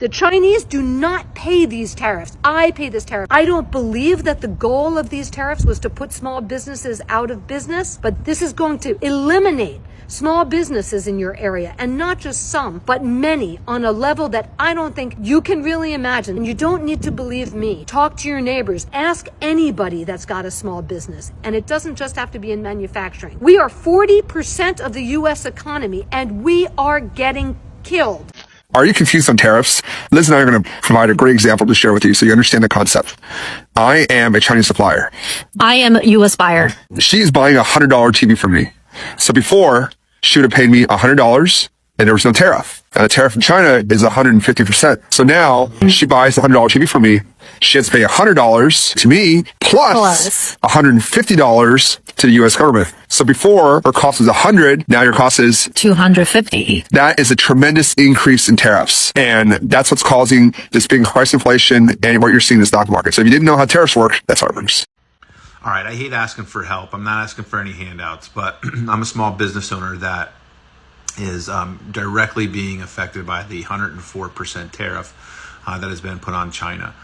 The Chinese do not pay these tariffs. I pay this tariff. I don't believe that the goal of these tariffs was to put small businesses out of business, but this is going to eliminate small businesses in your area, and not just some, but many, on a level that I don't think you can really imagine. And you don't need to believe me. Talk to your neighbors. Ask anybody that's got a small business. And it doesn't just have to be in manufacturing. We are 40% of the U.S. economy, and we are getting killed. Are you confused on tariffs? Liz and I are going to provide a great example to share with you so you understand the concept. I am a Chinese supplier. I am a U.S. buyer. She's buying a $100 TV from me. So before, she would have paid me $100 and there was no tariff. And the tariff in China is 150%. So now she buys the $100 TV from me. She has to pay $100 to me plus $150 to the U.S. government. So before her cost was $100, now your cost is $250. That is a tremendous increase in tariffs. And that's what's causing this big price inflation and what you're seeing in the stock market. So if you didn't know how tariffs work, that's how it works. All right, I hate asking for help. I'm not asking for any handouts, but I'm a small business owner that is directly being affected by the 104% tariff that has been put on China.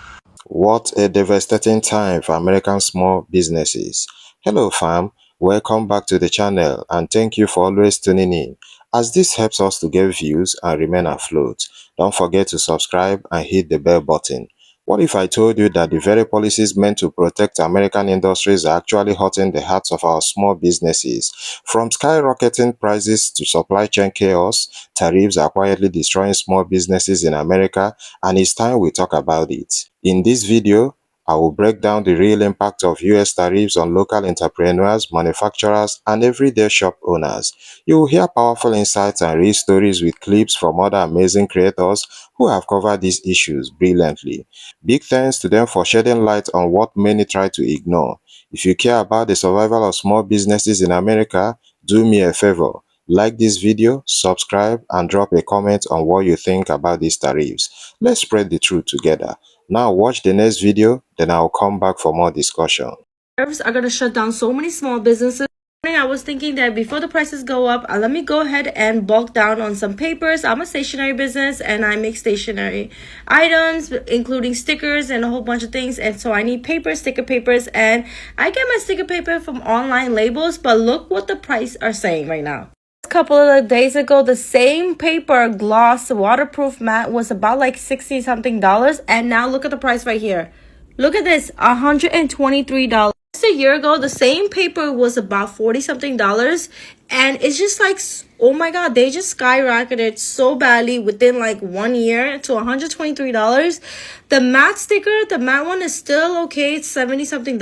What a devastating time for American small businesses. Hello fam, welcome back to the channel and thank you for always tuning in. As this helps us to get views and remain afloat, don't forget to subscribe and hit the bell button. What if I told you that the very policies meant to protect American industries are actually hurting the hearts of our small businesses? From skyrocketing prices to supply chain chaos, tariffs are quietly destroying small businesses in America, and it's time we talk about it. In this video, I will break down the real impact of US tariffs on local entrepreneurs, manufacturers, and everyday shop owners. You will hear powerful insights and real stories with clips from other amazing creators who have covered these issues brilliantly. Big thanks to them for shedding light on what many try to ignore. If you care about the survival of small businesses in America, do me a favor. Like this video, subscribe, and drop a comment on what you think about these tariffs. Let's spread the truth together. Now watch the next video, then I'll come back for more discussion. Tariffs are going to shut down so many small businesses. I was thinking that before the prices go up, let me go ahead and bulk down on some papers. I'm a stationery business and I make stationery items, including stickers and a whole bunch of things. And so I need papers, sticker papers, and I get my sticker paper from online labels. But look what the price are saying right now. A couple of days ago, the same paper gloss waterproof mat was about like $60 something, and now look at the price right here. Look at this, $123. Just a year ago, the same paper was about $40 something, and it's just like, oh my god, they just skyrocketed so badly within like 1 year to $123. The matte sticker, the matte one is still okay, it's $70 something,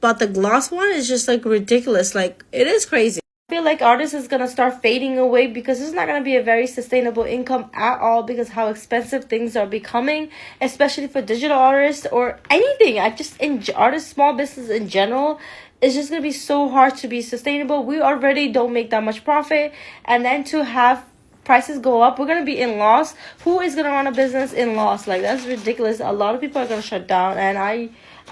but the gloss one is just like ridiculous. Like, it is crazy. I feel like artists is going to start fading away because it's not going to be a very sustainable income at all, because how expensive things are becoming, especially for digital artists or anything. Artists, small business in general, it's just going to be so hard to be sustainable. We already don't make that much profit, and then to have prices go up, we're going to be in loss. Who is going to run a business in loss? Like, that's ridiculous. A lot of people are going to shut down, and I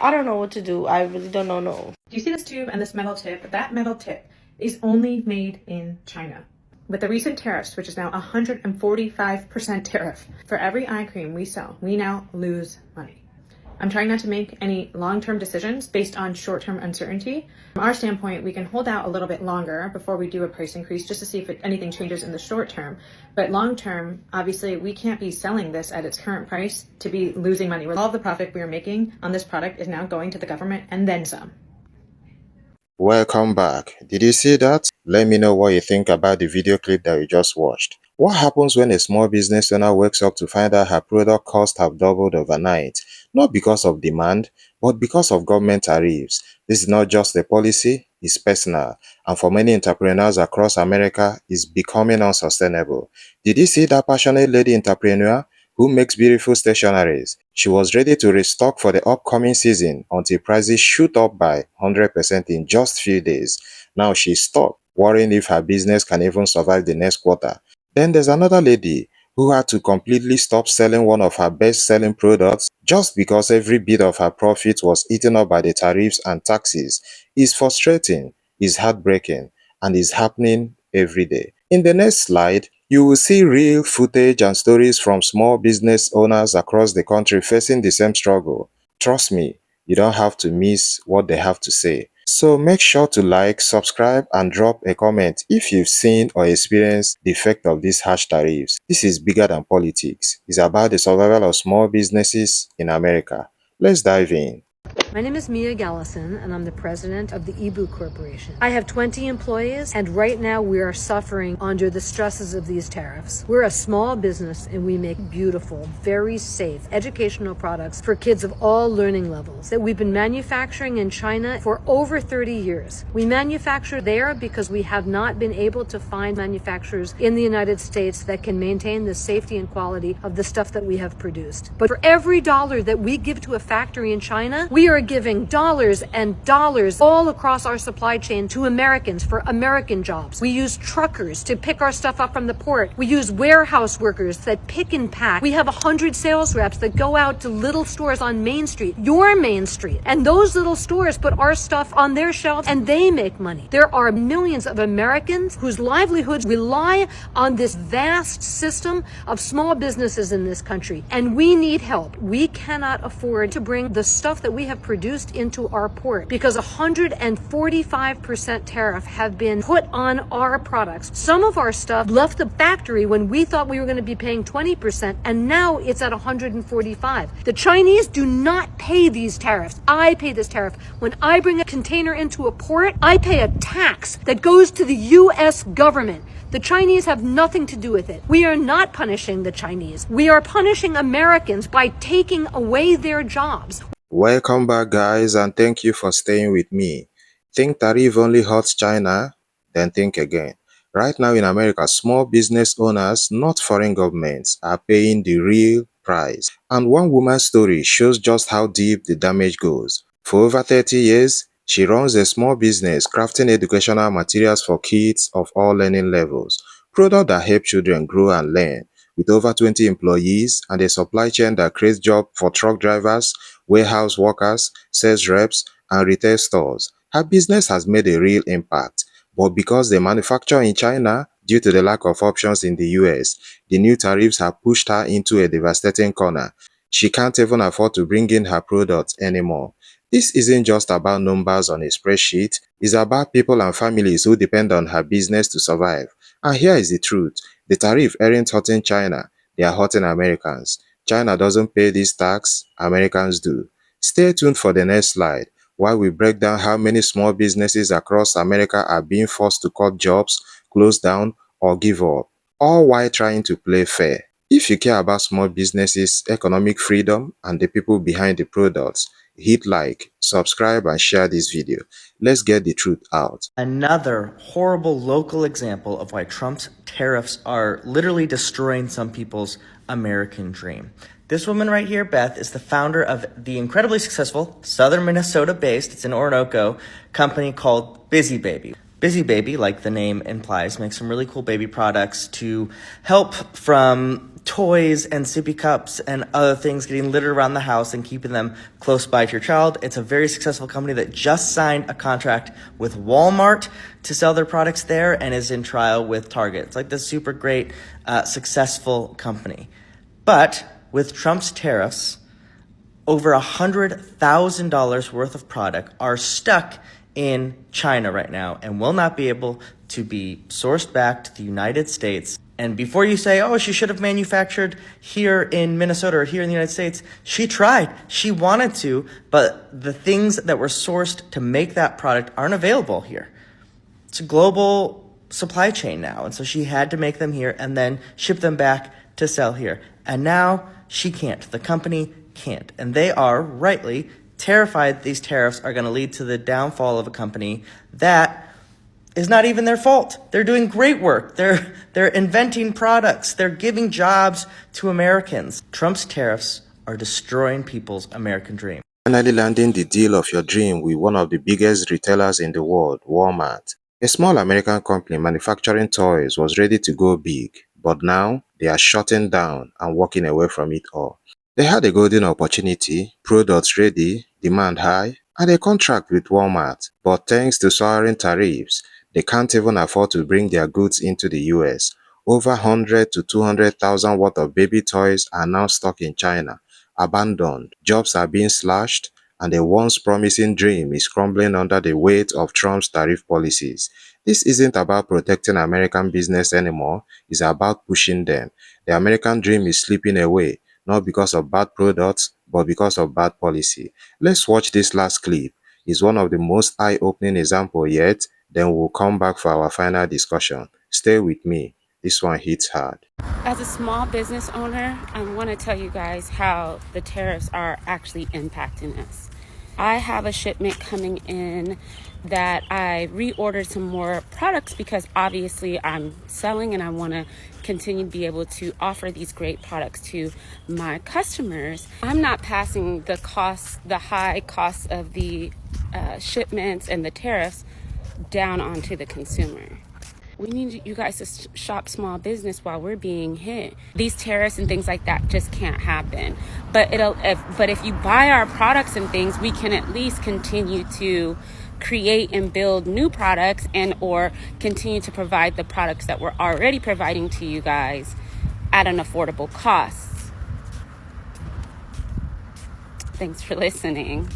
don't know what to do. I really don't know. No. Do you see this tube and this metal tip? That metal tip is only made in China. With the recent tariffs, which is now 145% tariff, for every eye cream we sell, we now lose money. I'm trying not to make any long-term decisions based on short-term uncertainty. From our standpoint, we can hold out a little bit longer before we do a price increase just to see if anything changes in the short term. But long-term, obviously, we can't be selling this at its current price to be losing money. All of the profit we are making on this product is now going to the government and then some. Welcome back. Did you see that? Let me know what you think about the video clip that you just watched. What happens when a small business owner wakes up to find out her product costs have doubled overnight? Not because of demand, but because of government tariffs. This is not just a policy, it's personal. And for many entrepreneurs across America, it's becoming unsustainable. Did you see that passionate lady entrepreneur who makes beautiful stationeries? She was ready to restock for the upcoming season until prices shoot up by 100% in just few days. Now she's stuck, worrying if her business can even survive the next quarter. Then there's another lady who had to completely stop selling one of her best-selling products just because every bit of her profit was eaten up by the tariffs and taxes. It's frustrating, it's heartbreaking, and it's happening every day. In the next slide, You will see real footage and stories from small business owners across the country facing the same struggle. Trust me, you don't have to miss what they have to say. So make sure to like, subscribe, and drop a comment if you've seen or experienced the effect of these harsh tariffs. This is bigger than politics. It's about the survival of small businesses in America. Let's dive in. My name is Mia Gallison, and I'm the president of the eBoo Corporation. I have 20 employees, and right now we are suffering under the stresses of these tariffs. We're a small business, and we make beautiful, very safe educational products for kids of all learning levels that we've been manufacturing in China for over 30 years. We manufacture there because we have not been able to find manufacturers in the United States that can maintain the safety and quality of the stuff that we have produced. But for every dollar that we give to a factory in China, we are giving dollars and dollars all across our supply chain to Americans for American jobs. We use truckers to pick our stuff up from the port. We use warehouse workers that pick and pack. We have 100 sales reps that go out to little stores on Main Street, your Main Street, and those little stores put our stuff on their shelves and they make money. There are millions of Americans whose livelihoods rely on this vast system of small businesses in this country, and we need help. We cannot afford to bring the stuff that we have produced into our port because 145% tariff have been put on our products. Some of our stuff left the factory when we thought we were going to be paying 20%, and now it's at 145. The Chinese do not pay these tariffs. I pay this tariff. When I bring a container into a port, I pay a tax that goes to the U.S. government. The Chinese have nothing to do with it. We are not punishing the Chinese. We are punishing Americans by taking away their jobs. Welcome back, guys, and thank you for staying with me. Think tariff only hurts China? Then think again. Right now in America, small business owners, not foreign governments, are paying the real price. And one woman's story shows just how deep the damage goes. For over 30 years, she runs a small business crafting educational materials for kids of all learning levels, products that help children grow and learn. With over 20 employees and a supply chain that creates jobs for truck drivers, warehouse workers, sales reps, and retail stores, her business has made a real impact. But because they manufacture in China, due to the lack of options in the US, the new tariffs have pushed her into a devastating corner. She can't even afford to bring in her products anymore. This isn't just about numbers on a spreadsheet, it's about people and families who depend on her business to survive. And here is the truth. The tariff aren't hurting China, they are hurting Americans. China doesn't pay this tax, Americans do. Stay tuned for the next slide, while we break down how many small businesses across America are being forced to cut jobs, close down, or give up, all while trying to play fair. If you care about small businesses, economic freedom, and the people behind the products, hit like, subscribe, and share this video. Let's get the truth out. Another horrible local example of why Trump's tariffs are literally destroying some people's American dream. This woman right here, Beth, is the founder of the incredibly successful Southern Minnesota-based, it's in Orinoco, company called Busy Baby. Busy Baby, like the name implies, makes some really cool baby products to help from toys and sippy cups and other things getting littered around the house and keeping them close by to your child. It's a very successful company that just signed a contract with Walmart to sell their products there and is in trial with Target. It's like this super great, successful company. But with Trump's tariffs, over $100,000 worth of product are stuck in China right now and will not be able to be sourced back to the United States. And before you say, oh, she should have manufactured here in Minnesota or here in the United States, she tried. She wanted to, but the things that were sourced to make that product aren't available here. It's a global supply chain now, and so she had to make them here and then ship them back to sell here. And now she can't. The company can't. And they are rightly terrified these tariffs are going to lead to the downfall of a company that is not even their fault. They're doing great work. They're inventing products. They're giving jobs to Americans. Trump's tariffs are destroying people's American dream. Finally landing the deal of your dream with one of the biggest retailers in the world, Walmart. A small American company manufacturing toys was ready to go big, but now they are shutting down and walking away from it all. They had a golden opportunity, products ready, demand high, and a contract with Walmart, but thanks to soaring tariffs, they can't even afford to bring their goods into the US. Over 100 to 200,000 worth of baby toys are now stuck in China, abandoned, jobs are being slashed, and a once promising dream is crumbling under the weight of Trump's tariff policies. This isn't about protecting American business anymore, it's about pushing them. The American dream is slipping away, not because of bad products, but because of bad policy. Let's watch this last clip. It's one of the most eye-opening examples yet, then we'll come back for our final discussion. Stay with me. This one hits hard. As a small business owner, I want to tell you guys how the tariffs are actually impacting us. I have a shipment coming in that I reordered some more products because obviously I'm selling and I want to continue to be able to offer these great products to my customers. I'm not passing the costs, the high costs of the shipments and the tariffs down onto the consumer. We need you guys to shop small business while we're being hit. These tariffs and things like that just can't happen. But if you buy our products and things, we can at least continue to create and build new products and or continue to provide the products that we're already providing to you guys at an affordable cost. Thanks for listening.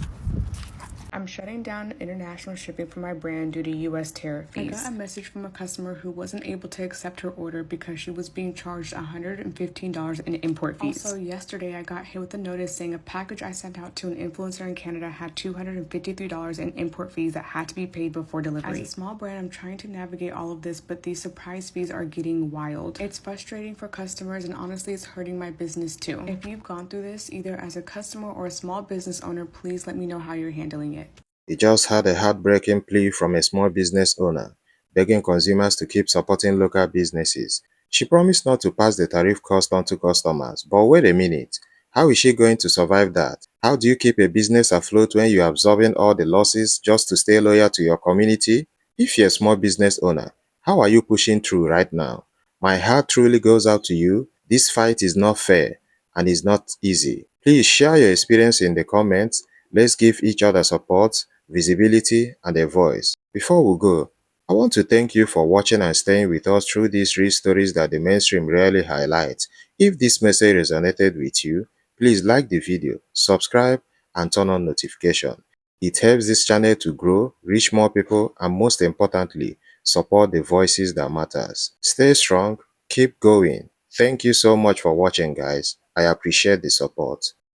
I'm shutting down international shipping for my brand due to U.S. tariff fees. I got a message from a customer who wasn't able to accept her order because she was being charged $115 in import fees. Also, yesterday I got hit with a notice saying a package I sent out to an influencer in Canada had $253 in import fees that had to be paid before delivery. As a small brand, I'm trying to navigate all of this, but these surprise fees are getting wild. It's frustrating for customers and honestly it's hurting my business too. If you've gone through this, either as a customer or a small business owner, please let me know how you're handling it. We just had a heartbreaking plea from a small business owner, begging consumers to keep supporting local businesses. She promised not to pass the tariff cost on to customers. But wait a minute, how is she going to survive that? How do you keep a business afloat when you're absorbing all the losses just to stay loyal to your community? If you're a small business owner, how are you pushing through right now? My heart truly goes out to you. This fight is not fair and is not easy. Please share your experience in the comments. Let's give each other support, visibility, and a voice. Before we go, I want to thank you for watching and staying with us through these real stories that the mainstream rarely highlights. If this message resonated with you, please like the video, subscribe, and turn on notification. It helps this channel to grow, reach more people, and most importantly, support the voices that matters. Stay strong, keep going. Thank you so much for watching, guys. I appreciate the support.